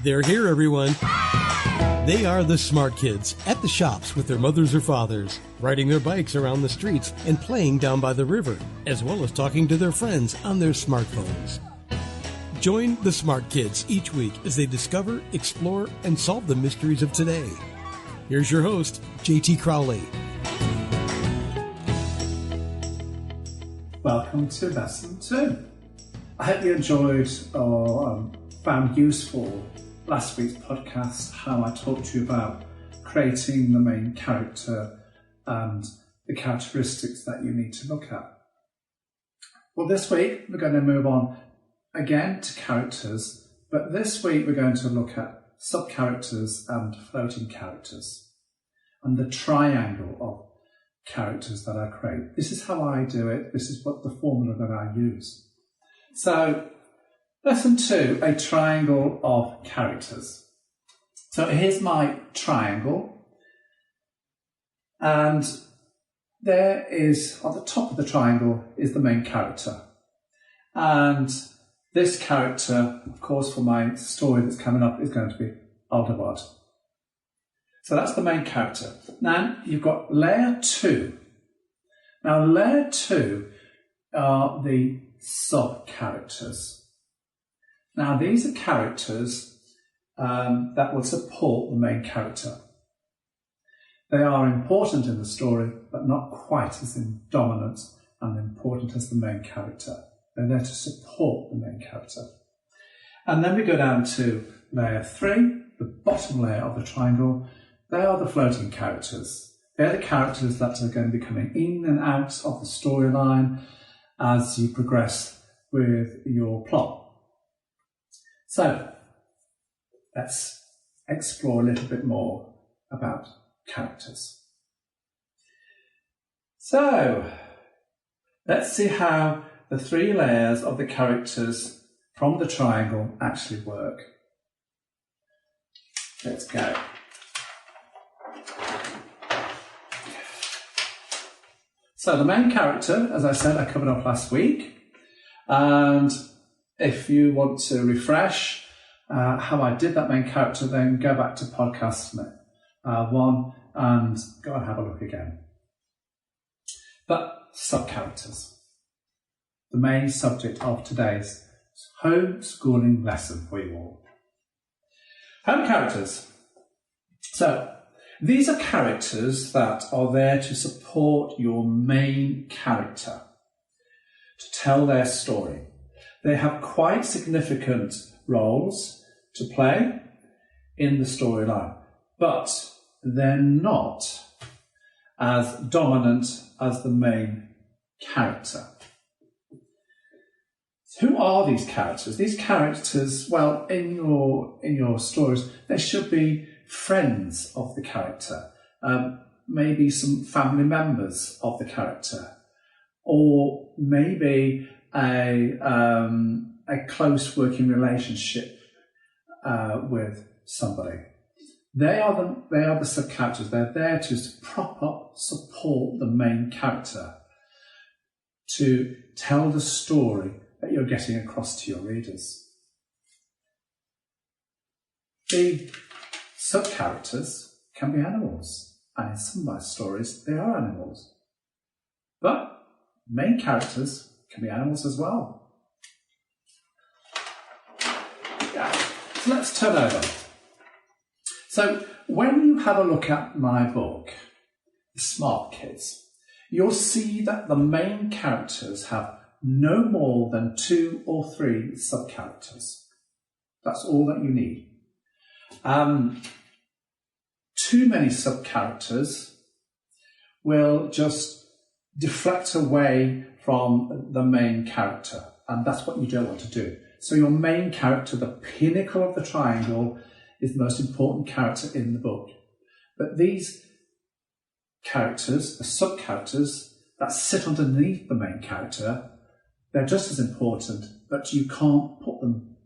They're here, everyone. They are the smart kids at the shops with their mothers or fathers, riding their bikes around the streets and playing down by the river, as well as talking to their friends on their smartphones. Join the smart kids each week as they discover, explore, and solve the mysteries of today. Here's your host, JT Crowley. Welcome to Lesson 2. I hope you enjoyed or found useful last week's podcast, how I talked to you about creating the main character and the characteristics that you need to look at. Well, this week we're going to move on again to characters, but this week we're going to look at sub-characters and floating characters and the triangle of characters that I create. This is how I do it. This is what the formula that I use. So, Lesson 2, a triangle of characters. So here's my triangle, and there is, on the top of the triangle is the main character. And this character, of course, for my story that's coming up, is going to be Aldebard. So that's the main character. Now you've got layer 2. Now layer 2 are the sub-characters. Now these are characters that will support the main character. They are important in the story, but not quite as dominant and important as the main character. They're there to support the main character. And then we go down to layer 3, the bottom layer of the triangle. They are the floating characters. They're the characters that are going to be coming in and out of the storyline as you progress with your plot. So, let's explore a little bit more about characters. So, let's see how the 3 layers of the characters from the triangle actually work. Let's go. So the main character, as I said, I covered off last week. And if you want to refresh how I did that main character, then go back to podcast 1 and go and have a look again. But sub-characters. The main subject of today's homeschooling lesson for you all. Home characters. So, these are characters that are there to support your main character, to tell their story. They have quite significant roles to play in the storyline, but they're not as dominant as the main character. Who are these characters? These characters, well, in your stories, they should be friends of the character, maybe some family members of the character, or maybe a close working relationship with somebody. They are the sub-characters. They're there to prop up, support the main character, to tell the story that you're getting across to your readers. The sub-characters can be animals, and in some of my stories they are animals. But main characters can be animals as well. Yeah. So let's turn over. So when you have a look at my book, The Smart Kids, you'll see that the main characters have no more than 2 or 3 sub-characters. That's all that you need. Too many sub-characters will just deflect away from the main character, and that's what you don't want to do. So your main character, the pinnacle of the triangle, is the most important character in the book. But these characters, the sub-characters that sit underneath the main character, they're just as important, but you can't put them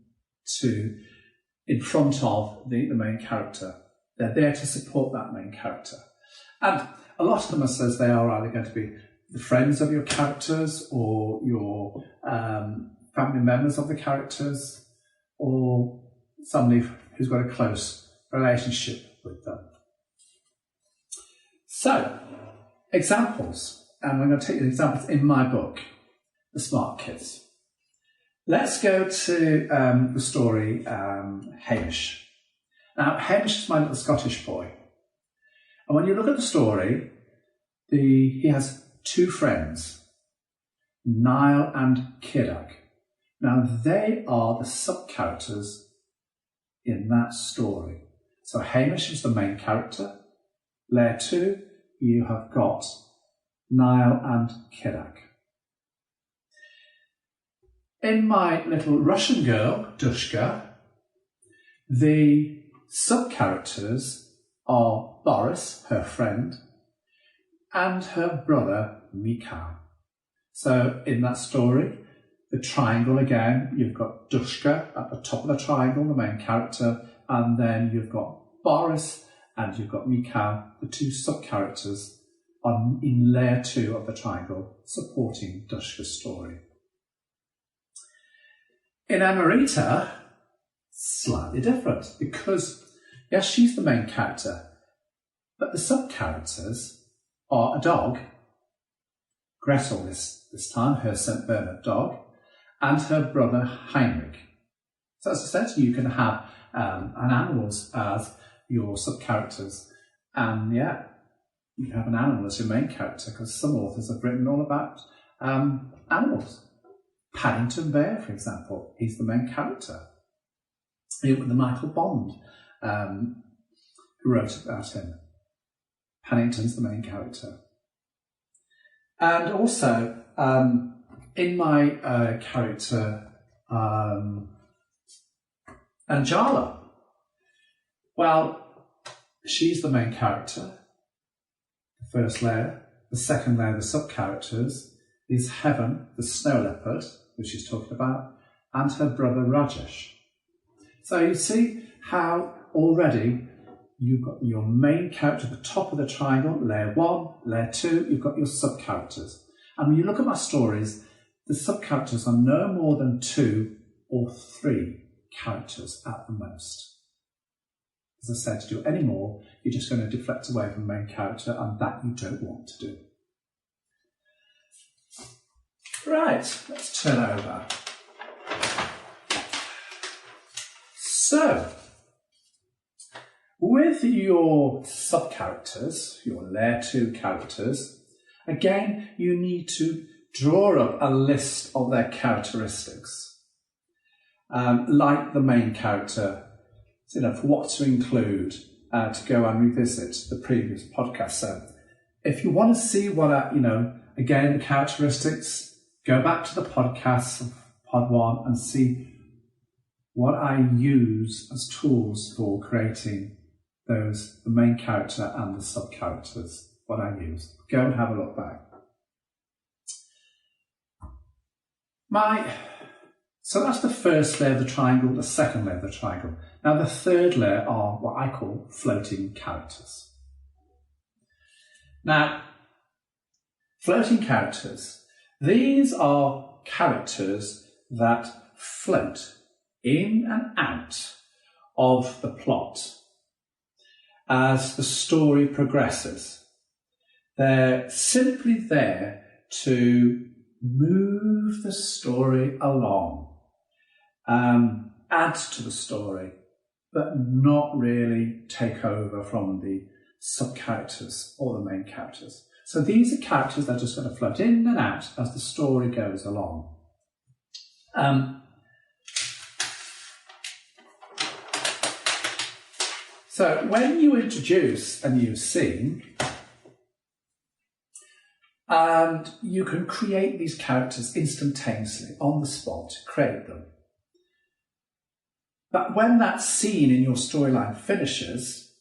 in front of the main character. They're there to support that main character. And a lot of them, as says, they are either going to be the friends of your characters or your family members of the characters, or somebody who's got a close relationship with them. So, examples, and I'm going to take you examples in my book, The Smart Kids. Let's go to the story Hamish. Now, Hamish is my little Scottish boy. And when you look at the story, he has two friends, Niall and Kiddock. Now, they are the sub-characters in that story. So Hamish is the main character. Layer 2, you have got Niall and Kiddock. In my little Russian girl, Dushka, the sub-characters are Boris, her friend, and her brother, Makai. So in that story, the triangle again, you've got Dushka at the top of the triangle, the main character, and then you've got Boris and you've got Makai, the two sub-characters in layer 2 of the triangle, supporting Dushka's story. In Amarita, slightly different, because yes, she's the main character, but the sub-characters are a dog, Gretel this time, her St. Bernard dog, and her brother Heinrich. So as I said, you can have an animals as your sub-characters, and yeah, you can have an animal as your main character, because some authors have written all about animals. Paddington Bear, for example, is the main character. The Michael Bond, who wrote about him. Paddington's the main character. And also, in my character, Anjala, well, she's the main character, the first layer. The second layer, the sub-characters, is Heaven, the snow leopard, which she's talking about, and her brother Rajesh. So you see how already you've got your main character at the top of the triangle, layer 1, layer 2, you've got your sub-characters. And when you look at my stories, the sub-characters are no more than 2 or 3 characters at the most. As I said, to do any more, you're just going to deflect away from the main character, and that you don't want to do. Right, let's turn over. So, with your sub-characters, your layer 2 characters, again, you need to draw up a list of their characteristics. Like the main character, for what to include, to go and revisit the previous podcast. So, if you want to see what, again, the characteristics, go back to the podcasts of Pod 1 and see what I use as tools for creating the main character and the sub-characters, what I use. Go and have a look back. So that's the first layer of the triangle, the second layer of the triangle. Now the third layer are what I call floating characters. Now, floating characters, these are characters that float in and out of the plot as the story progresses. They're simply there to move the story along, add to the story, but not really take over from the sub-characters or the main characters. So these are characters that are just going to float in and out as the story goes along. So when you introduce a new scene, and you can create these characters instantaneously, on the spot, create them. But when that scene in your storyline finishes,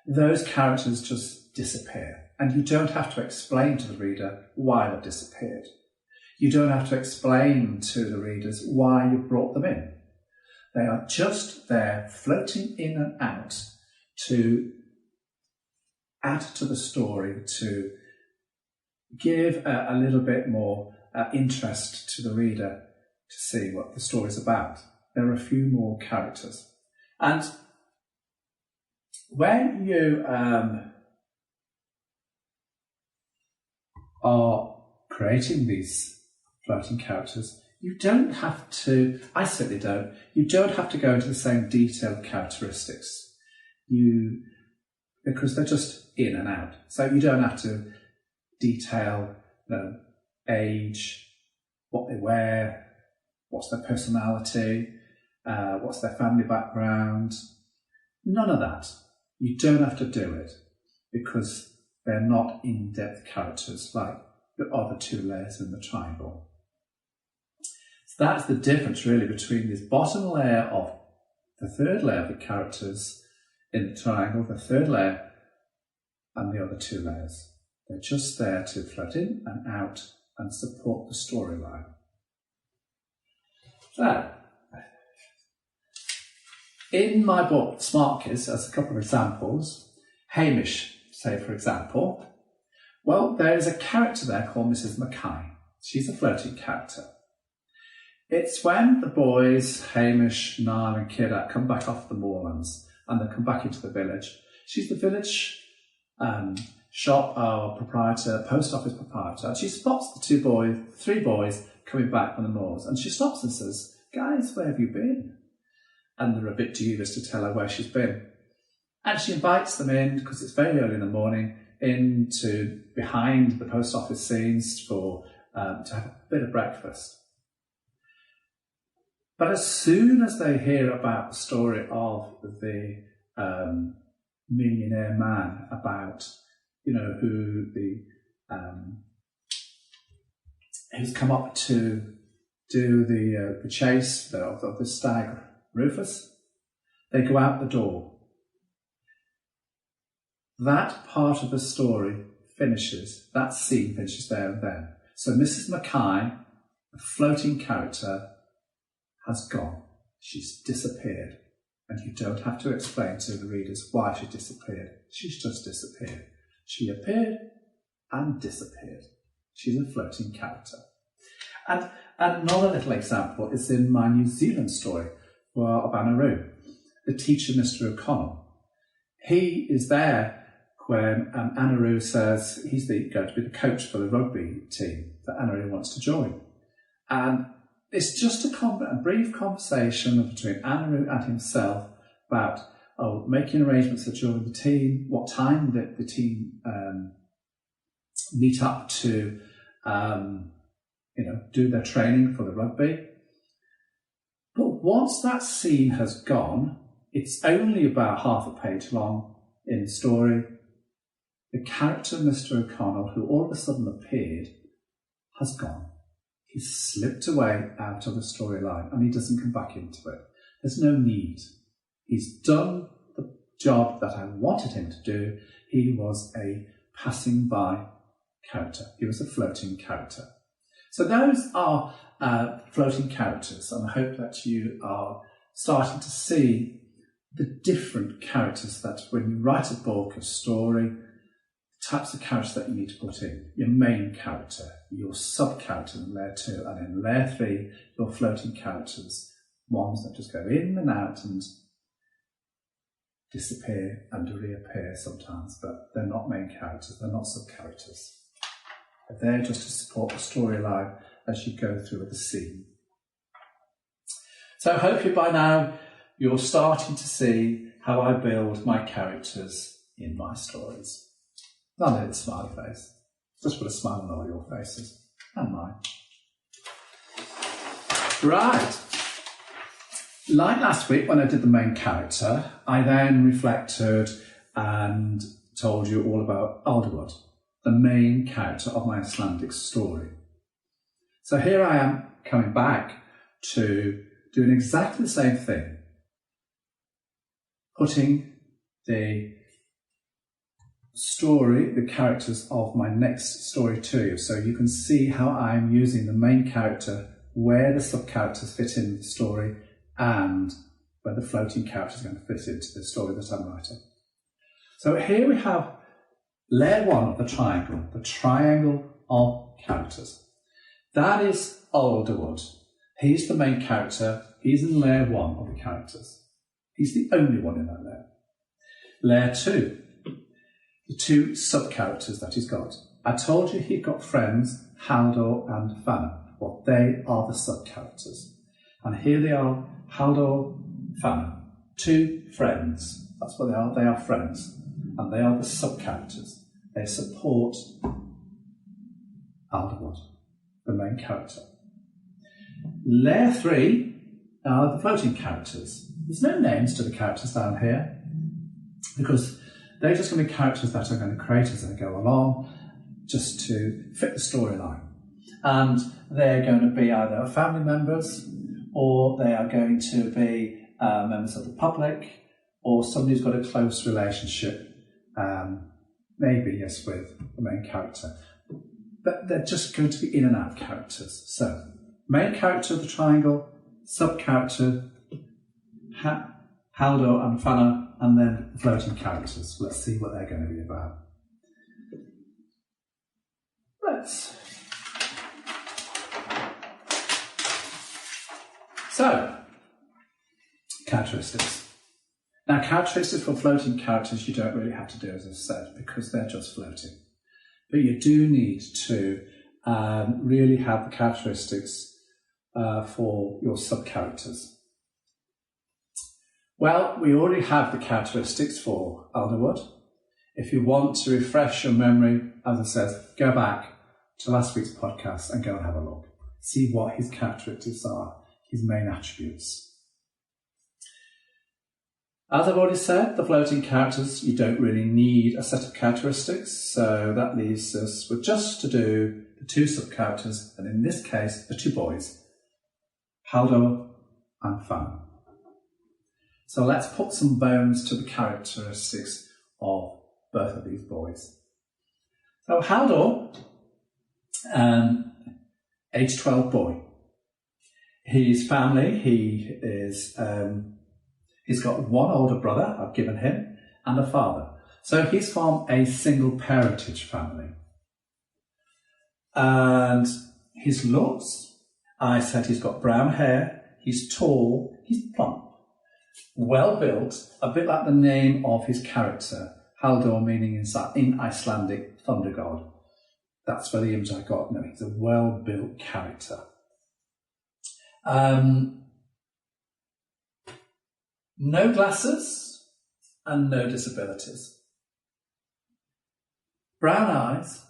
those characters just disappear. And you don't have to explain to the reader why they've disappeared. You don't have to explain to the readers why you brought them in. They are just there floating in and out to add to the story, to give a little bit more interest to the reader to see what the story's about. There are a few more characters. And when you are creating these floating characters, you don't have to, I certainly don't, you don't have to go into the same detailed characteristics because they're just in and out. So you don't have to detail age, what they wear, what's their personality, what's their family background. None of that. You don't have to do it because they're not in-depth characters like the other two layers in the triangle. So that's the difference really between this bottom layer of the third layer of the characters in the triangle, the third layer, and the other two layers. They're just there to float in and out and support the storyline. So, in my book, Smart Kids, as a couple of examples, Hamish, say for example, well, there is a character there called Mrs. Makai. She's a floating character. It's when the boys, Hamish, Niall and Kira, come back off the moorlands and they come back into the village. She's the village shop proprietor, post office proprietor. She spots the three boys coming back from the moors, and she stops and says, "Guys, where have you been?" And they're a bit dubious to tell her where she's been. And she invites them in, because it's very early in the morning, into behind the post office scenes to have a bit of breakfast. But as soon as they hear about the story of the millionaire man, about who's come up to do the chase of the stag Rufus, they go out the door. That part of the story finishes, that scene finishes there and then. So Mrs. Makai, the floating character, has gone. She's disappeared. And you don't have to explain to the readers why she disappeared. She's just disappeared. She appeared and disappeared. She's a floating character. And another little example is in my New Zealand story of Anaroo, the teacher, Mr. O'Connell. He is there when Anaroo says he's going to be the coach for the rugby team that Anaroo wants to join. And it's just a brief conversation between Anaroo and himself about making arrangements to join the team, what time the team meet up to do their training for the rugby. But once that scene has gone, it's only about half a page long in the story. The character Mr. O'Connell, who all of a sudden appeared, has gone. He's slipped away out of the storyline and he doesn't come back into it. There's no need. He's done the job that I wanted him to do. He was a passing by character. He was a floating character. So those are floating characters, and I hope that you are starting to see the different characters that when you write a book, a story, the types of characters that you need to put in. Your main character, your sub-character in layer 2, and in layer 3, your floating characters, ones that just go in and out and disappear and reappear sometimes, but they're not main characters, they're not sub-characters. They're there just to support the storyline as you go through the scene. So hopefully by now you're starting to see how I build my characters in my stories. Not a smiley face. Just put a smile on all your faces and mine. Right. Like last week when I did the main character, I then reflected and told you all about Alderwood, the main character of my Icelandic story. So here I am coming back to doing exactly the same thing, putting the story, the characters of my next story to you, so you can see how I'm using the main character, where the sub-characters fit in the story, and where the floating character is going to fit into the story that I'm writing. So here we have layer 1 of the triangle of characters. That is Alderwood. He's the main character. He's in layer 1 of the characters. He's the only one in that layer. Layer 2, the two sub-characters that he's got. I told you he'd got friends, Haldor and Fana. Well, they are the sub-characters. And here they are, Haldor, Fana. Two friends. That's what they are. They are friends. And they are the sub-characters. They support Aldeward, the main character. Layer 3 are the floating characters. There's no names to the characters down here because they're just going to be characters that are going to create as they go along just to fit the storyline. And they're going to be either family members or they are going to be members of the public or somebody who's got a close relationship, maybe, yes, with the main character. But they're just going to be in and out characters. So, main character of the triangle, sub-character, Haldor and Fana, and then floating characters. Let's see what they're going to be about. So, characteristics. Now, characteristics for floating characters you don't really have to do, as I've said, because they're just floating. But you do need to really have the characteristics for your sub-characters. Well, we already have the characteristics for Aldeward. If you want to refresh your memory, as I said, go back to last week's podcast and go and have a look. See what his characteristics are, his main attributes. As I've already said, the floating characters, you don't really need a set of characteristics, so that leaves us with just to do the two sub-characters, and in this case, the two boys, Haldor and Fana. So let's put some bones to the characteristics of both of these boys. So Haldor, age 12 boy. His family, he's got one older brother, I've given him, and a father. So he's from a single parentage family. And his looks, I said he's got brown hair, he's tall, he's plump, well built, a bit like the name of his character, Haldor, meaning in Icelandic thunder god. That's where the image I got. No, he's a well built character. No glasses and no disabilities. Brown eyes,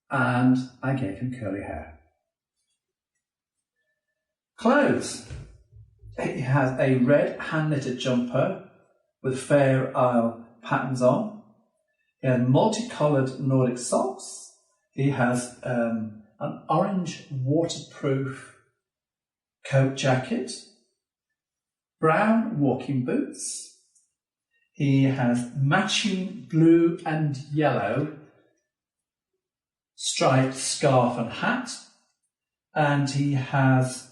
and I gave him curly hair. Clothes. He has a red hand-knitted jumper with Fair Isle patterns on. He has multicoloured Nordic socks. He has an orange waterproof coat jacket, brown walking boots. He has matching blue and yellow striped scarf and hat, and he has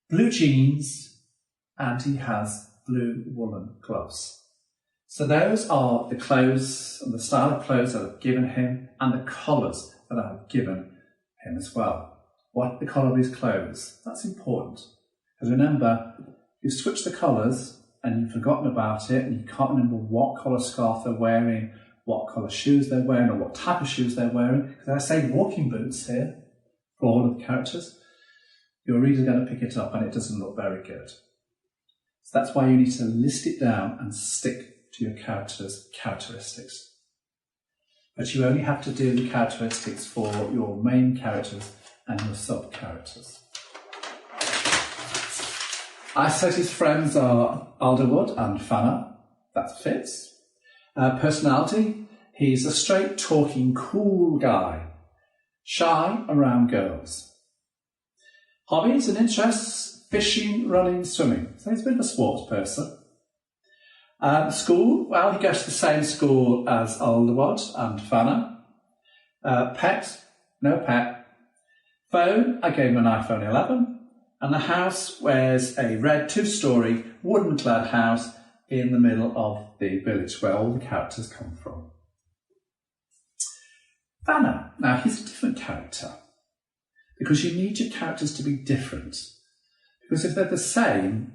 blue jeans and he has blue woolen gloves. So those are the clothes and the style of clothes that I've given him and the colours that I've given him as well. What the colour of his clothes? That's important. Because remember, you switch the colours and you've forgotten about it and you can't remember what colour scarf they're wearing, what colour shoes they're wearing or what type of shoes they're wearing. Because I say walking boots here for all of the characters. Your reader's going to pick it up and it doesn't look very good. So that's why you need to list it down and stick to your character's characteristics. But you only have to do the characteristics for your main characters and your sub-characters. I said his friends are Aldeward and Fana. That fits. Personality, he's a straight-talking, cool guy. Shy around girls. Hobbies and interests, fishing, running, swimming. So he's a bit of a sports person. School, well, he goes to the same school as Aldeward and Fana. Pet, no pet. Phone, I gave him an iPhone 11. And the house wears a red two-storey wooden-clad house in the middle of the village where all the characters come from. Fana, now he's a different character. Because you need your characters to be different. Because if they're the same,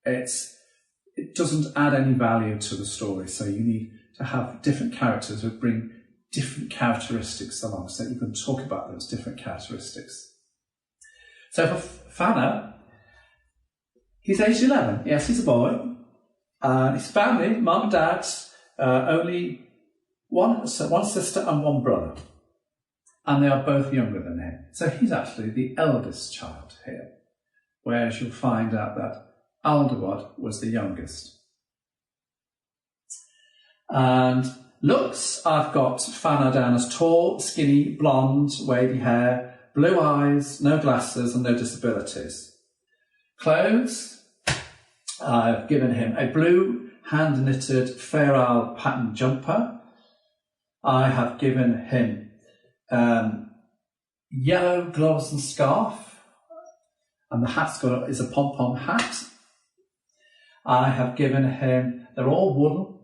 It doesn't add any value to the story, so you need to have different characters who bring different characteristics along, so you can talk about those different characteristics. So for Fana, he's aged 11. Yes, he's a boy. His family, mum and dad, only one sister and one brother. And they are both younger than him. So he's actually the eldest child here, whereas you'll find out that Aldowod was the youngest. And looks, I've got Fana down as tall, skinny, blonde, wavy hair, blue eyes, no glasses and no disabilities. Clothes, I've given him a blue hand-knitted Fair Isle pattern jumper. I have given him yellow gloves and scarf, and the hat's is a pom-pom hat. I have given him, they're all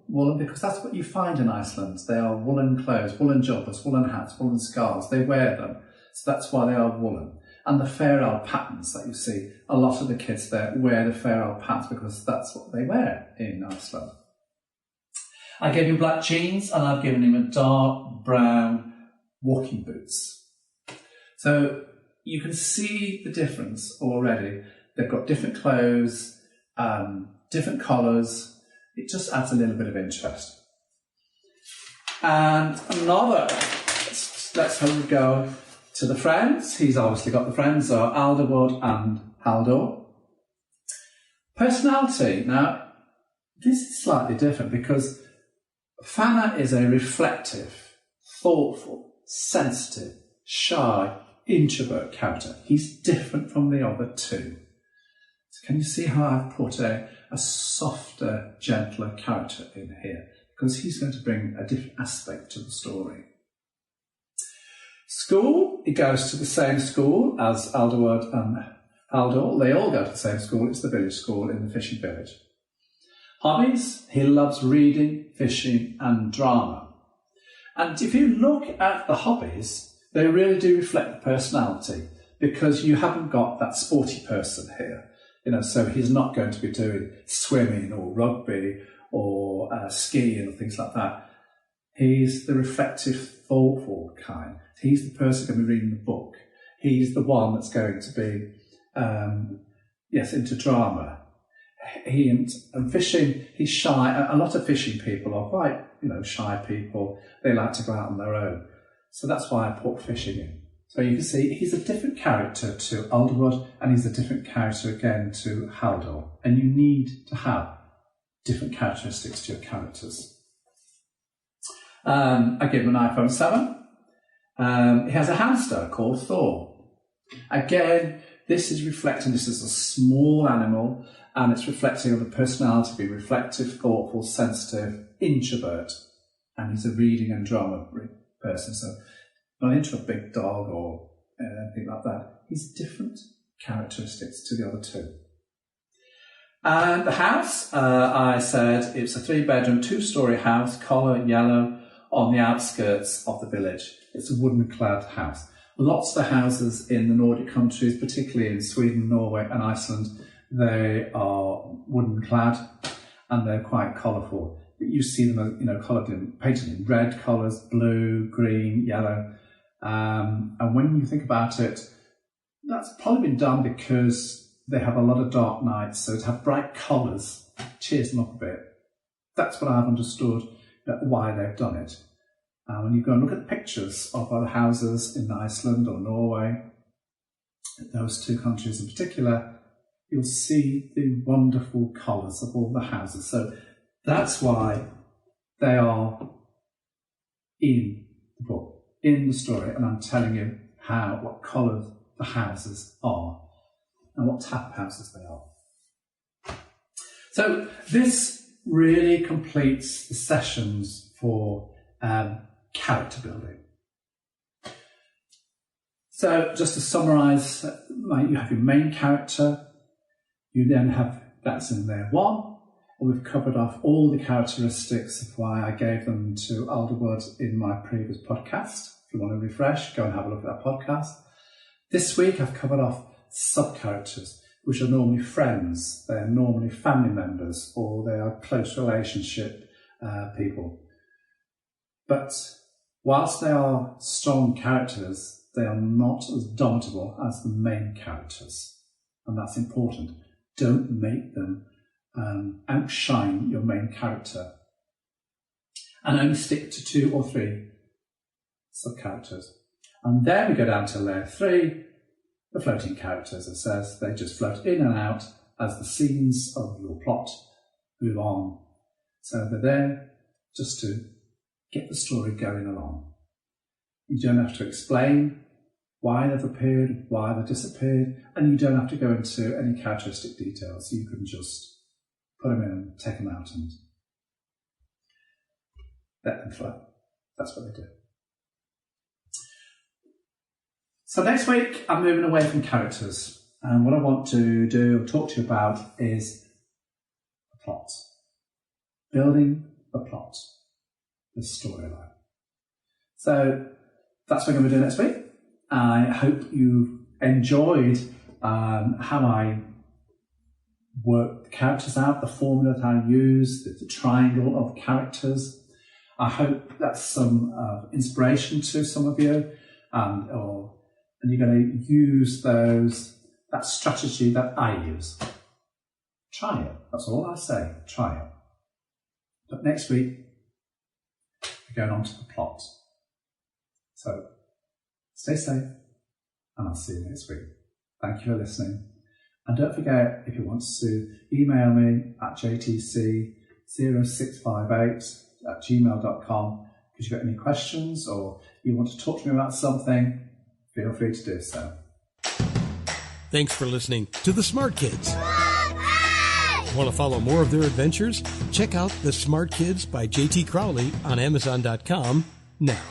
woolen because that's what you find in Iceland. They are woolen clothes, woolen jumpers, woolen hats, woolen scarves. They wear them, so that's why they are woolen. And the Fair Isle patterns that you see, a lot of the kids there wear the Fair Isle patterns because that's what they wear in Iceland. I gave him black jeans and I've given him a dark brown walking boots. So you can see the difference already. They've got different clothes, different colours. It just adds a little bit of interest. And another, let's go to the friends. He's obviously got the friends are Aldowod and Haldor. Personality. Now, this is slightly different because Fana is a reflective, thoughtful, sensitive, shy, introvert character. He's different from the other two. So can you see how I've put a softer, gentler character in here? Because he's going to bring a different aspect to the story. School, he goes to the same school as Aldowod and Haldor. They all go to the same school. It's the village school in the fishing village. Hobbies, he loves reading, fishing and drama. And if you look at the hobbies, they really do reflect the personality because you haven't got that sporty person here. So he's not going to be doing swimming or rugby or skiing or things like that. He's the reflective, thoughtful kind. He's the person going to be reading the book. He's the one that's going to be, into drama. And fishing, he's shy. A lot of fishing people are quite, shy people. They like to go out on their own. So that's why I put fishing in. So you can see he's a different character to Aldowod and he's a different character again to Haldor. And you need to have different characteristics to your characters. I give him an iPhone 7. He has a hamster called Thor. Again, this is a small animal and it's reflecting on the personality, being reflective, thoughtful, sensitive, introvert. And he's a reading and drama person, so not into a big dog or anything like that. He's different characteristics to the other two. And the house, I said it's a 3-bedroom, 2-storey house, colour yellow, on the outskirts of the village. It's a wooden clad house. Lots of the houses in the Nordic countries, particularly in Sweden, Norway and Iceland, they are wooden clad and they're quite colourful. You see them, painted in red colours, blue, green, yellow. And when you think about it, that's probably been done because they have a lot of dark nights, so to have bright colours cheers them up a bit. That's what I've understood why they've done it. When you go and look at pictures of other houses in Iceland or Norway, those two countries in particular, you'll see the wonderful colours of all the houses. So that's why they are in the book, in the story, and I'm telling you what colour the houses are and what type of houses they are. So this really completes the sessions for character building. So just to summarise, you have your main character, you then have, that's in layer 1, and we've covered off all the characteristics of why I gave them to Aldowod in my previous podcast. If you want to refresh, go and have a look at that podcast. This week I've covered off sub-characters, which are normally friends, they're normally family members, or they are close relationship people. But whilst they are strong characters, they are not as domitable as the main characters. And that's important. Don't make them outshine your main character. And only stick to 2 or 3 sub-characters. And then we go down to layer 3, the floating characters. It says they just float in and out as the scenes of your plot move on. So they're there just to get the story going along. You don't have to explain why they've appeared, why they've disappeared, and you don't have to go into any characteristic details. You can just put them in, take them out, and let them flow. That's what they do. So next week, I'm moving away from characters. And what I want to do or talk to you about is the plot. Building the plot, the storyline. So that's what I'm going to do next week. I hope you enjoyed how I work the characters out, the formula that I use, the triangle of characters. I hope that's some inspiration to some of you, and you're going to use that strategy that I use. Try it. That's all I say. Try it. But next week, we're going on to the plot. So stay safe, and I'll see you next week. Thank you for listening. And don't forget, if you want to email me at jtc0658@gmail.com if you've got any questions or you want to talk to me about something, feel free to do so. Thanks for listening to The Smart Kids. Want to follow more of their adventures? Check out The Smart Kids by J.T. Crowley on Amazon.com now.